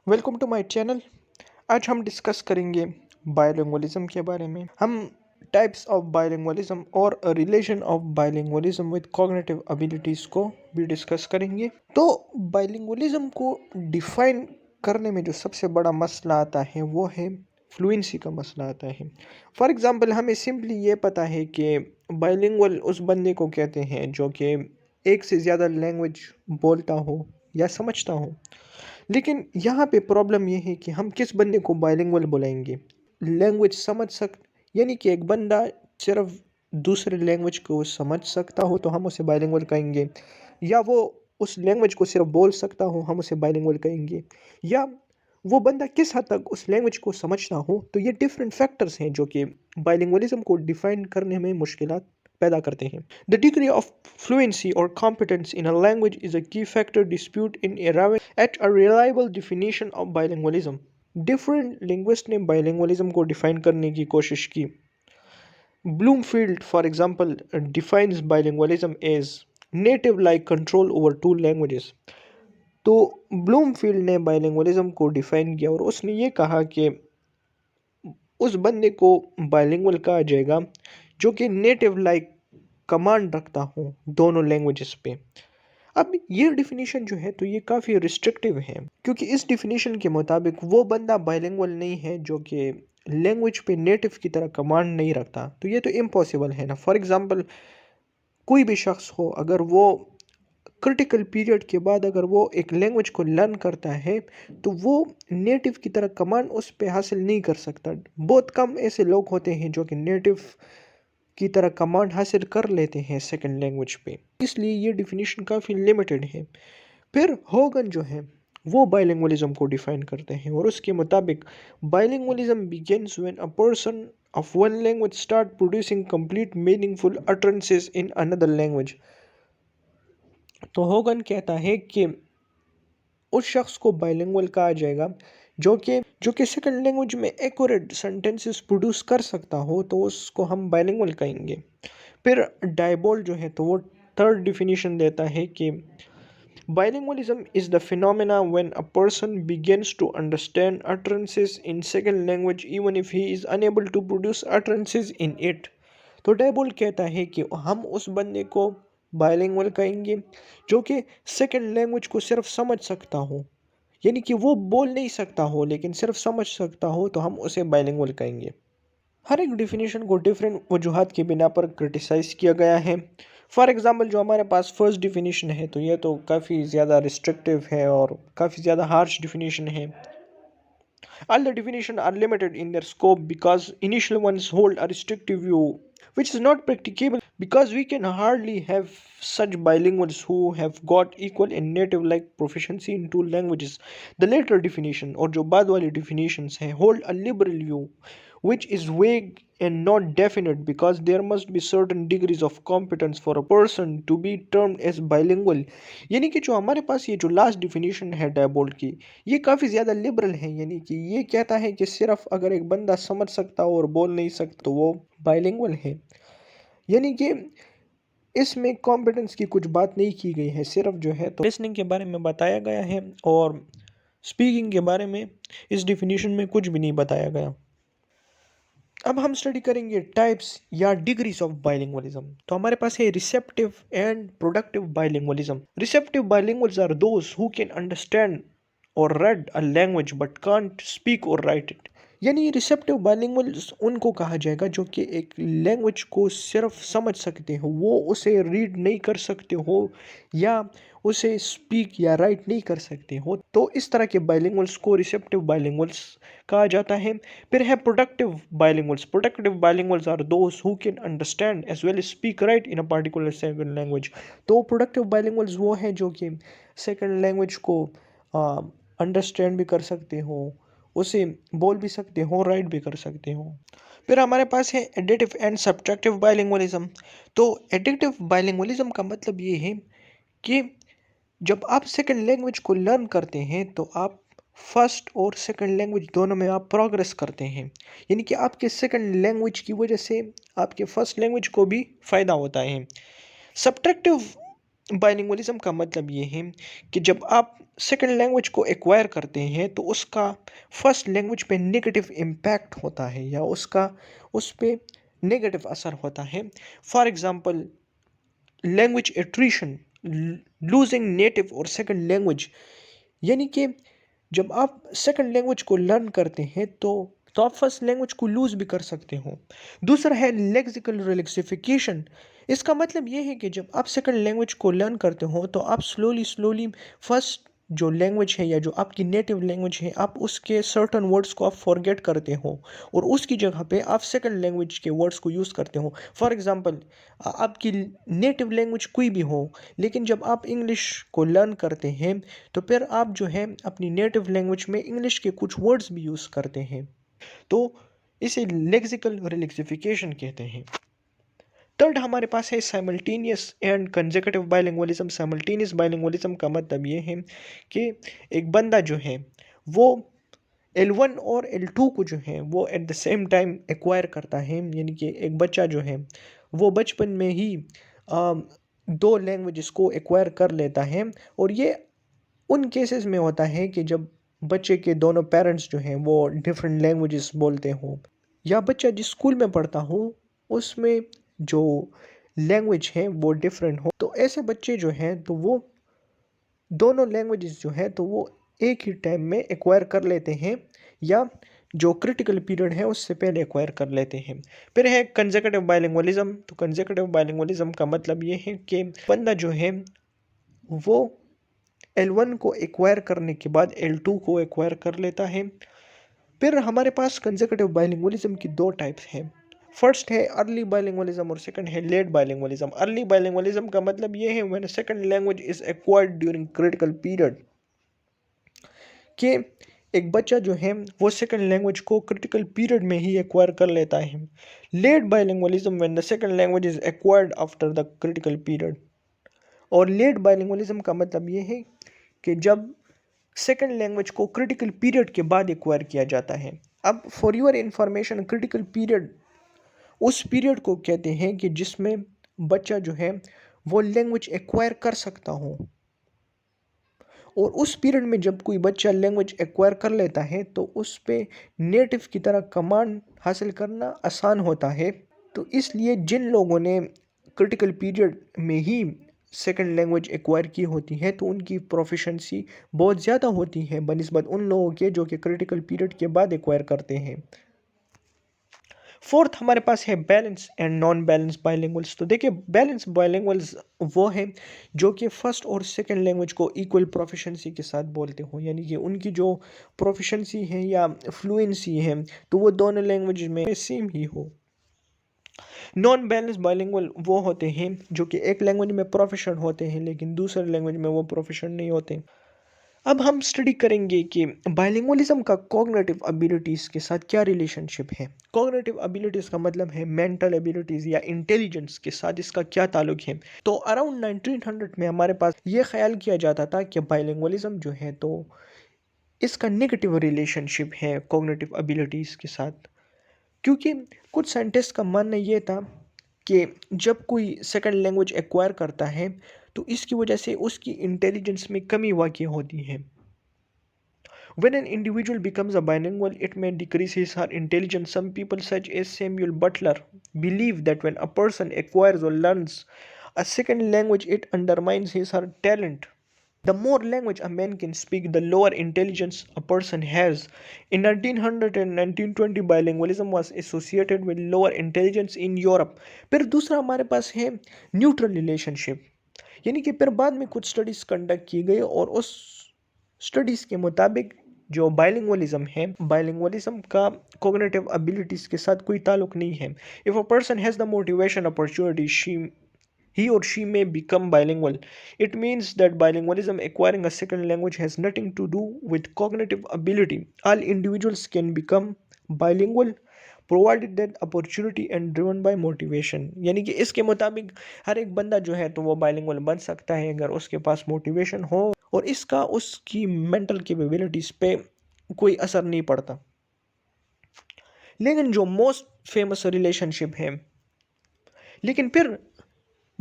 Welcome to my channel. आज हम discuss करेंगे बायलिंगुअलिज्म के बारे में। हम टाइप्स ऑफ बायलिंगुअलिज्म और relation of bilingualism with cognitive abilities को भी डिस्कस करेंगे। तो बायलिंगुअलिज्म को डिफाइन करने में जो सबसे बड़ा मसला आता है वो है फ्लुएंसी का मसला आता है। फॉर एग्जांपल हमें सिंपली ये पता है कि बायलिंगुअल उस बंदे को कहते हैं जो कि एक से ज़्यादा लैंग्वेज बोलता हो या समझता हो। लेकिन यहाँ पे प्रॉब्लम ये है कि हम किस बंदे को बाइलिंगुअल बुलाएंगे। लैंग्वेज समझ सक यानी कि एक बंदा सिर्फ दूसरे लैंग्वेज को समझ सकता हो तो हम उसे बाइलिंगुअल कहेंगे, या वो उस लैंग्वेज को सिर्फ बोल सकता हो हम उसे बाइलिंगुअल कहेंगे, या वो बंदा किस हद तक उस लैंग्वेज को समझता हो। तो ये डिफरेंट फैक्टर्स हैं जो कि बाइलिंगुअलिज्म को डिफाइन करने में मुश्किलात पैदा करते हैं। The degree of fluency or competence in a language is a key factor dispute in arriving at a reliable definition of bilingualism. Different linguists ने bilingualism को define करने की कोशिश की। Bloomfield, for example, defines bilingualism as native-like control over two languages. तो Bloomfield ने bilingualism को define किया और उसने ये कहा कि उस बंदे को बाइलिंगुअल कहा जाएगा जो कि नेटिव लाइक कमांड रखता हो दोनों लैंग्वेजेस पे। अब ये डिफिनीशन जो है तो ये काफ़ी रिस्ट्रिक्टिव है, क्योंकि इस डिफिनीशन के मुताबिक वो बंदा बाइलिंगुअल नहीं है जो कि लैंग्वेज पे नेटिव की तरह कमांड नहीं रखता। तो ये तो इम्पॉसिबल है ना। फॉर एग्जांपल कोई भी शख्स हो, अगर वो क्रिटिकल पीरियड के बाद अगर वो एक लैंग्वेज को लर्न करता है तो वो नेटिव की तरह कमांड उस पे हासिल नहीं कर सकता। बहुत कम ऐसे लोग होते हैं जो कि नेटिव की तरह कमांड हासिल कर लेते हैं सेकंड लैंग्वेज पे, इसलिए ये डिफिनीशन काफ़ी लिमिटेड है। फिर होगन जो है वो बाइलिंगुअलिज्म को डिफाइन करते हैं और उसके मुताबिक bilingualism begins when a person of one language start producing complete meaningful utterances in another language. तो होगन कहता है कि उस शख्स को बाइलिंगुअल कहा जाएगा जो कि सेकंड लैंग्वेज में एक्यूरेट सेंटेंसेस प्रोड्यूस कर सकता हो, तो उसको हम बाइलिंगुअल कहेंगे। फिर डायबोल जो है तो वो थर्ड डिफिनीशन देता है कि bilingualism is the phenomena when a person begins to understand utterances in second language even if he is unable to produce utterances in it। तो डायबोल कहता है कि हम उस बंदे को बाइलिंगुअल कहेंगे जो कि सेकंड लैंग्वेज को सिर्फ समझ सकता हो, यानी कि वो बोल नहीं सकता हो लेकिन सिर्फ समझ सकता हो, तो हम उसे बाइलिंगुअल कहेंगे। हर एक डिफिनीशन को डिफरेंट वजूहात की बिना पर क्रिटिसाइज किया गया है। फॉर एग्जांपल जो हमारे पास फर्स्ट डिफिनीशन है तो ये तो काफ़ी ज़्यादा रिस्ट्रिक्टिव है और काफ़ी ज़्यादा हार्श डिफिनीशन है। All the definitions are limited in their scope because initial ones hold a restrictive view, which is not practicable because we can hardly have such bilinguals who have got equal and native like proficiency in two languages. The later definition और जो बाद वाली definitions हैं hold a liberal view, which is vague and not definite because there must be certain degrees of competence for a person to be termed as bilingual। यानी कि जो हमारे पास ये जो लास्ट डिफिनीशन है डायबोल्ट की, ये काफ़ी ज़्यादा लिबरल है। यानी कि ये कहता है कि सिर्फ अगर एक बंदा समझ सकता हो और बोल नहीं सकता तो वो बाइलिंगुअल है। यानी कि इसमें कॉम्पिटेंस की कुछ बात नहीं की गई है, सिर्फ जो है तो लिसनिंग के बारे में बताया गया है और स्पीकिंग के बारे में इस डिफिनीशन में कुछ भी नहीं बताया गया। अब हम स्टडी करेंगे टाइप्स या डिग्रीज ऑफ बाइलिंगुअलिज्म। तो हमारे पास है receptive and productive bilingualism. Receptive bilinguals are those who can understand और read a language but can't speak or write it। यानी रिसेप्टिव बाइलिंगुअल्स उनको कहा जाएगा जो कि एक लैंग्वेज को सिर्फ समझ सकते हो, वो उसे रीड नहीं कर सकते हो या उसे स्पीक या राइट नहीं कर सकते हो। तो इस तरह के बाइलिंगुअल्स को रिसेप्टिव बाइलिंगुअल्स कहा जाता है। फिर है productive bilinguals. Productive bilinguals are those who can understand as well speak write in a particular second language. तो प्रोडक्टिव बाइलिंगुअल्स वो हैं जो कि सेकंड लैंग्वेज को अंडरस्टैंड भी कर सकते हो, उसे बोल भी सकते हो, राइट भी कर सकते हो। फिर हमारे पास है एडिटिव एंड सब्ट्रैक्टिव बाइलिंगुअलिज्म। तो एडिटिव बाइलिंगुअलिज्म का मतलब ये है कि जब आप सेकंड लैंग्वेज को लर्न करते हैं तो आप फर्स्ट और सेकंड लैंग्वेज दोनों में आप प्रोग्रेस करते हैं। यानी कि आपके सेकंड लैंग्वेज की वजह से आपके फर्स्ट लैंग्वेज को भी फ़ायदा होता है। सब्ट्रैक्टिव बाइलिंगुअलिज्म का मतलब ये है कि जब आप सेकंड लैंग्वेज को एक्वायर करते हैं तो उसका फर्स्ट लैंग्वेज पे नेगेटिव इम्पैक्ट होता है या उसका उस पे नेगेटिव असर होता है। For example language attrition, losing native और सेकंड लैंग्वेज, यानी कि जब आप सेकंड लैंग्वेज को लर्न करते हैं तो आप फर्स्ट लैंग्वेज को लूज भी कर सकते हो। दूसरा है लेक्सिकल रिलैक्सिफिकेशन। इसका मतलब ये है कि जब आप सेकंड लैंग्वेज को लर्न करते हो तो आप स्लोली स्लोली फर्स्ट जो लैंग्वेज है या जो आपकी नेटिव लैंग्वेज है आप उसके सर्टन वर्ड्स को आप फॉरगेट करते हो और उसकी जगह पे आप सेकंड लैंग्वेज के वर्ड्स को यूज़ करते हो। फॉर एग्जांपल आपकी नेटिव लैंग्वेज कोई भी हो, लेकिन जब आप इंग्लिश को लर्न करते हैं तो फिर आप जो है अपनी नेटिव लैंग्वेज में इंग्लिश के कुछ वर्ड्स भी यूज़ करते हैं, तो इसे लेक्सिकल रिलैक्सिफिकेशन कहते हैं। थर्ड हमारे पास है simultaneous and consecutive bilingualism. Simultaneous bilingualism का मतलब ये है कि एक बंदा जो है वो L1 और L2 को जो है वो at the same time acquire करता है, यानी कि एक बच्चा जो है वो बचपन में ही दो लैंग्वेजेस को एक्वायर कर लेता है। और ये उन केसेस में होता है कि जब बच्चे के दोनों पेरेंट्स जो हैं वो डिफरेंट लैंग्वेजेस बोलते हों या बच्चा जिस स्कूल में पढ़ता हो उसमें जो लैंग्वेज है वो डिफरेंट हो, तो ऐसे बच्चे जो हैं तो वो दोनों लैंग्वेजेस जो है तो वो एक ही टाइम में एक्वायर कर लेते हैं या जो क्रिटिकल पीरियड है उससे पहले एक्वायर कर लेते हैं। फिर है कंसेक्यूटिव बाइलिंगुअलिज्म। तो कंसेक्यूटिव बाइलिंगुअलिज्म का मतलब ये है कि बंदा जो है वो L1 को एक्वायर करने के बाद L2 को एक्वायर कर लेता है। फिर हमारे पास कंसेक्यूटिव बाइलिंगुअलिज्म की दो टाइप्स हैं। फर्स्ट है अर्ली बाइलिंगुअलिज्म और सेकंड है लेट बाइलिंगुअलिज्म। अर्ली बाइलिंगुअलिज्म का मतलब ये है when second language is acquired during critical period, कि एक बच्चा जो है वो सेकंड लैंग्वेज को क्रिटिकल पीरियड में ही एक्वायर कर लेता है। Late bilingualism when the second language is acquired after the critical period. और लेट बाइलिंगुअलिज्म का मतलब ये है कि जब सेकंड लैंग्वेज को क्रिटिकल पीरियड के बाद एक्वायर किया जाता है। अब for your information, critical period उस पीरियड को कहते हैं कि जिसमें बच्चा जो है वो लैंग्वेज एक्वायर कर सकता हो। और उस पीरियड में जब कोई बच्चा लैंग्वेज एक्वायर कर लेता है तो उस पे नेटिव की तरह कमांड हासिल करना आसान होता है। तो इसलिए जिन लोगों ने क्रिटिकल पीरियड में ही सेकंड लैंग्वेज एक्वायर की होती है तो उनकी प्रोफिशेंसी बहुत ज़्यादा होती है बनिस्बत उन लोगों के जो कि क्रिटिकल पीरियड के बाद एक्वायर करते हैं। फोर्थ हमारे पास है बैलेंस एंड नॉन बैलेंस बाइलिंगुअल्स। तो देखिए बैलेंस बाइलिंगुअल्स वो हैं जो कि फर्स्ट और सेकंड लैंग्वेज को इक्वल प्रोफिशेंसी के साथ बोलते हो, यानी कि उनकी जो प्रोफिशेंसी है या फ्लुएंसी है तो वो दोनों लैंग्वेज में सेम ही हो। नॉन बैलेंस बाइलिंगुअल वो होते हैं जो कि एक लैंग्वेज में प्रोफिशिएंट होते हैं लेकिन दूसरे लैंग्वेज में वो प्रोफिशिएंट नहीं होते। अब हम स्टडी करेंगे कि बाइलिंगुअलिज्म का कॉग्निटिव एबिलिटीज़ के साथ क्या रिलेशनशिप है। कॉग्निटिव एबिलिटीज़ का मतलब है मेंटल एबिलिटीज़ या इंटेलिजेंस के साथ इसका क्या ताल्लुक है। तो अराउंड 1900 में हमारे पास ये ख्याल किया जाता था कि बाइलिंगुअलिज्म जो है तो इसका नेगेटिव रिलेशनशिप है कॉग्निटिव एबिलिटीज़ के साथ, क्योंकि कुछ साइंटिस्ट का मानना ये था कि जब कोई सेकंड लैंग्वेज एक्वायर करता है तो इसकी वजह से उसकी इंटेलिजेंस में कमी वाक़ई होती है। When an individual becomes a bilingual, it may decrease his or her intelligence. Some people, such as Samuel Butler, believe that when a person acquires or learns a second language, it undermines his or her talent. The more language a man can speak, the lower intelligence a person has. In 1900 and 1920, bilingualism was associated with lower intelligence in Europe. फिर दूसरा हमारे पास है neutral relationship, यानी कि फिर बाद में कुछ स्टडीज़ कंडक्ट की गई और उस स्टडीज़ के मुताबिक जो बाइलिंगुअलिज्म है, बाइलिंगुअलिज्म का कॉग्निटिव एबिलिटीज़ के साथ कोई ताल्लुक नहीं है। If a person has the motivation opportunity he or she may become bilingual. It means that bilingualism, acquiring a second language, has nothing to do with cognitive ability. All individuals can become bilingual provided that opportunity and driven by motivation. यानी कि इसके मुताबिक हर एक बंदा जो है तो वो बाइलिंगुअल बन सकता है अगर उसके पास मोटिवेशन हो और इसका उसकी मेंटल कैपेबिलिटीज़ पे कोई असर नहीं पड़ता। लेकिन जो मोस्ट फेमस रिलेशनशिप है, लेकिन फिर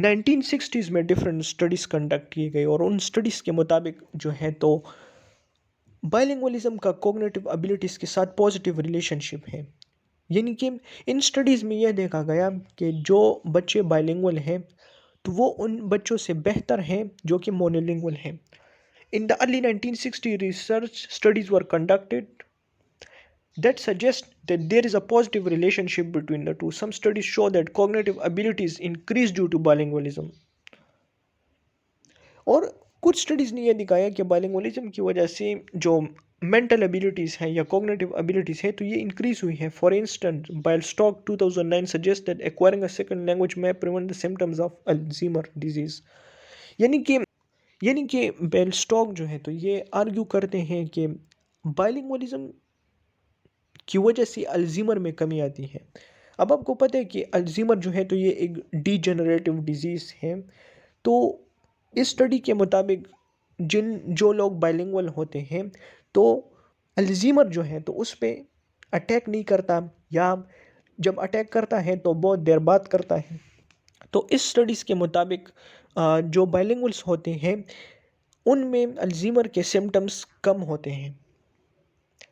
1960s में डिफरेंट स्टडीज़ कंडक्ट की गई और उन स्टडीज़ के मुताबिक जो है तो बाइलिंगुअलिज्म का कॉग्निटिव एबिलिटीज़ के साथ पॉजिटिव रिलेशनशिप है। यानी कि इन स्टडीज़ में यह देखा गया कि जो बच्चे बाइलिंगुअल हैं तो वो उन बच्चों से बेहतर हैं जो कि मोनोलिंगुअल हैं। In the early 1960s, research studies were conducted that suggest that there is a positive relationship between the two. Some studies show that cognitive abilities increase due to bilingualism. और कुछ स्टडीज़ ने यह दिखाया कि bilingualism की वजह से जो मेंटल एबिलिटीज़ हैं या कॉग्निटिव एबिलिटीज़ हैं तो ये इंक्रीज हुई हैं। For instance Bialystok 2009 suggest that acquiring a second language may prevent the symptoms of Alzheimer disease. यानी कि बेलस्टॉक जो है तो ये आर्ग्यू करते हैं कि बाइलिंगुअलिज्म की वजह से अल्जीमर में कमी आती है। अब आपको पता है कि अल्जीमर जो है तो ये एक डीजेनरेटिव डिजीज़ है। तो इस स्टडी के मुताबिक जो लोग बाइलिंगुअल होते हैं तो अल्जीमर जो है तो उस पर अटैक नहीं करता, या जब अटैक करता है तो बहुत देर बाद करता है। तो इस स्टडीज़ के मुताबिक जो बाइलिंगुअल्स होते हैं उनमें अल्जीमर के सिम्टम्स कम होते हैं।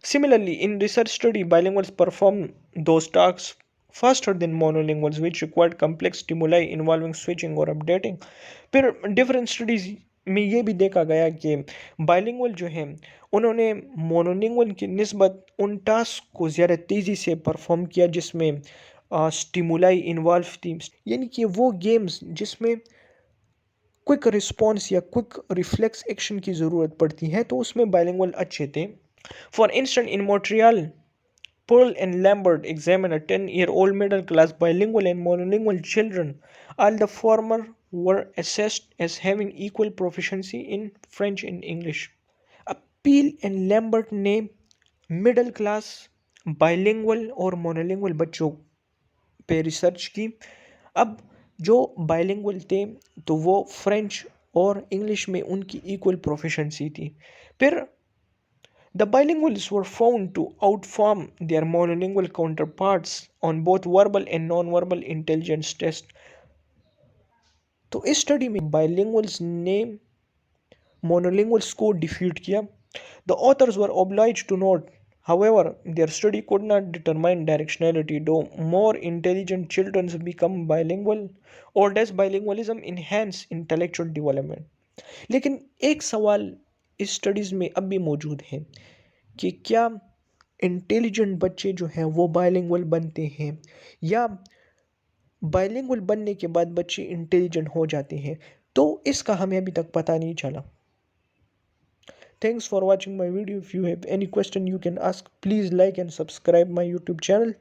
Similarly, in research study, bilinguals perform those tasks faster than monolinguals, which required complex stimuli involving switching or updating. फिर डिफरेंट स्टडीज में ये भी देखा गया कि बाइलिंगुअल जो है उन्होंने मोनोलिंगुअल की निस्बत उन टास्क को ज़्यादा तेज़ी से परफॉर्म किया जिसमें स्टिमुलाई इन्वॉल्व थी। यानी कि वो गेम्स जिसमें क्विक रिस्पॉन्स या क्विक रिफ्लेक्स एक्शन की ज़रूरत पड़ती है तो उसमें बाइलिंगुअल अच्छे थे। For instance in Montreal, Pearl and Lambert examined a 10-year-old middle class bilingual and monolingual children. All the former were assessed as having equal proficiency in French and English. अब पील and Lambert ने middle class bilingual और monolingual बच्चों पे research की। अब जो bilingual थे तो वो फ्रेंच और इंग्लिश में उनकी इक्वल प्रोफिशेंसी थी। फिर the bilinguals were found to outperform their monolingual counterparts on both verbal and non-verbal intelligence tests. तो इस स्टडी में बाइलिंगुअल्स ने मोनोलिंगुअल्स को डिफीट किया। The authors were obliged to note, however, their study could not determine directionality. Do more intelligent children become bilingual, or does bilingualism enhance intellectual development? लेकिन एक सवाल इस स्टडीज़ में अब भी मौजूद है कि क्या इंटेलिजेंट बच्चे जो हैं वो बाइलिंगुअल बनते हैं या बाइलिंगुअल बनने के बाद बच्चे इंटेलिजेंट हो जाते हैं। तो इसका हमें अभी तक पता नहीं चला। Thanks for watching my video. If you have any question you can ask. Please like and subscribe my YouTube channel.